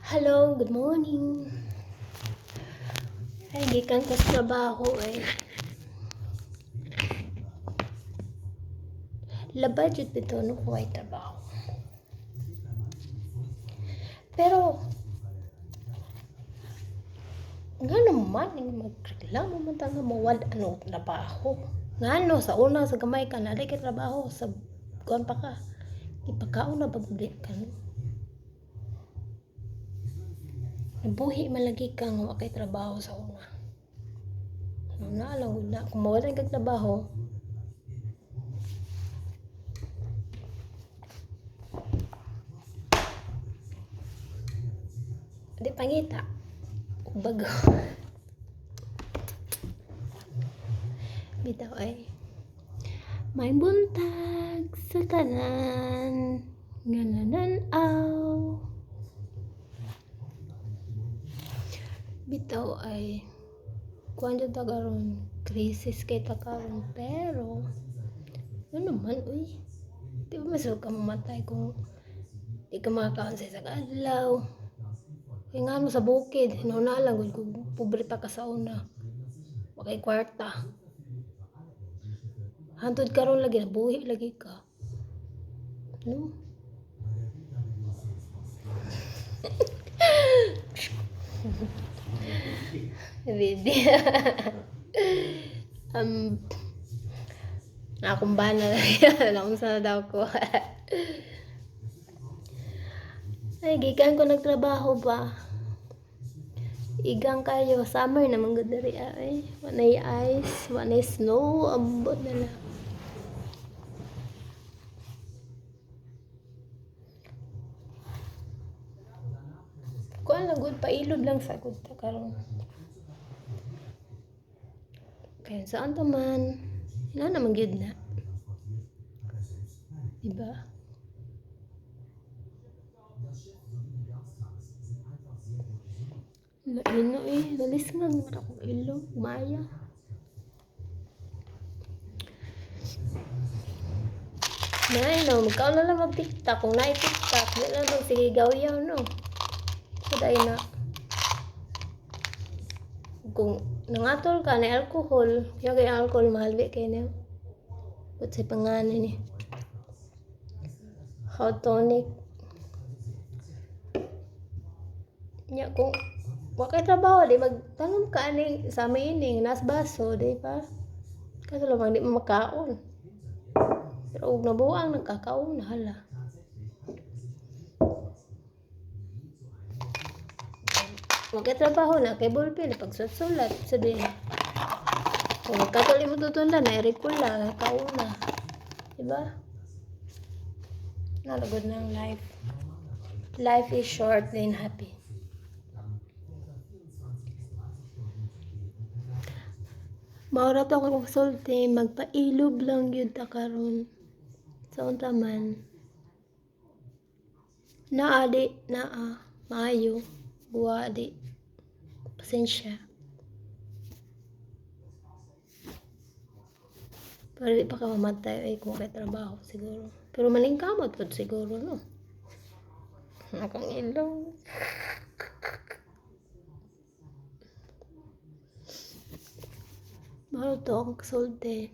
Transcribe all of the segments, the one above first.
Hello, good morning. Ay, gikan ko sa trabaho eh. Labad jud bitaw no ko ay trabaho. Pero ngano man ning magreklamo man ta nga mawad ano trabaho. Ngano sa una sa gamay ka na kay trabaho sa kuan pa ka. Ipakaon na pag-break ka no. Nabuhi man lagi ka nga wa kay trabaho sa una. Na lang na kung mawalan kag trabaho, di pangita. Bago. Bitaw ay. May buntag sa tanan nga nananaw. Bitaw ay kuan jud ta karon, krisis kay ta karon, pero ano man uy. Di ba masuk ka mamatay kung di ka makakaon sa isang adlaw. Kaya nga mo sa bukid, hinuna lang kung pobre pa ka sa una. Wakay kwarta. Hantod karon lagi, nabuhi lagi ka. No? Video. Akong bana na yan. Akong sana daw ko. Ay, gikan ko nagtrabaho ba? Igang kayo. Summer naman gud diri ay. Wanay ice, wanay snow. Ambot na lang. Kuan lang gud, pailod lang sa gud ta karon. Kaya saan ta man? Ina naman gyud na. Diba? Naino eh, nalis nga naman ako ilog, maya. Naino, magkaon na lang mag-tiktok. Kung na-tiktok, di na lang sige gawyaw no. So dahil na. Kung nangatol ka na alcohol, kaya kay alcohol mahalbi kayo na. Ba't sa panganan eh. Hot tonic. Nya kung wakay trabaho, di magtanong ka aning sa maining, nas baso, di ba? Kasi lamang di makaon. Pero huwag nabuang, nagkakaon na hala. Wakay trabaho na, kay ballpen, pagsusulat, sabihin. Kung magkatuloy mo tutunda, nairikula, nakaon na. Diba? Nalagod ng life. Life is short and happy. Maura to ako magsulti, magpailob lang yun ta karon. Sa unta man. Naadi, maayo, buwadi. Pasensya. Pero di pa ka mamatay ay kung may trabaho siguro. Pero malingkamot po siguro, no? Nakang ilong. Mahal to akong kasulti.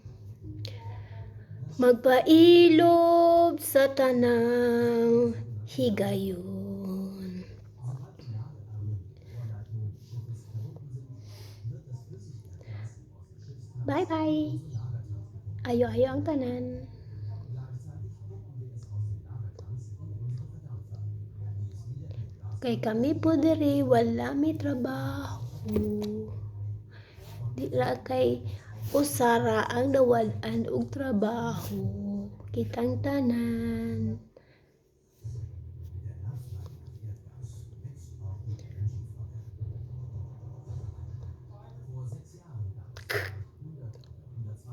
Magpailob sa tanang higayon. Bye-bye. Ayo-ayo ang tanan. Kay kami po diri wala may trabaho. Di ra kay usara ang dawalan og trabaho. Kitang tanan.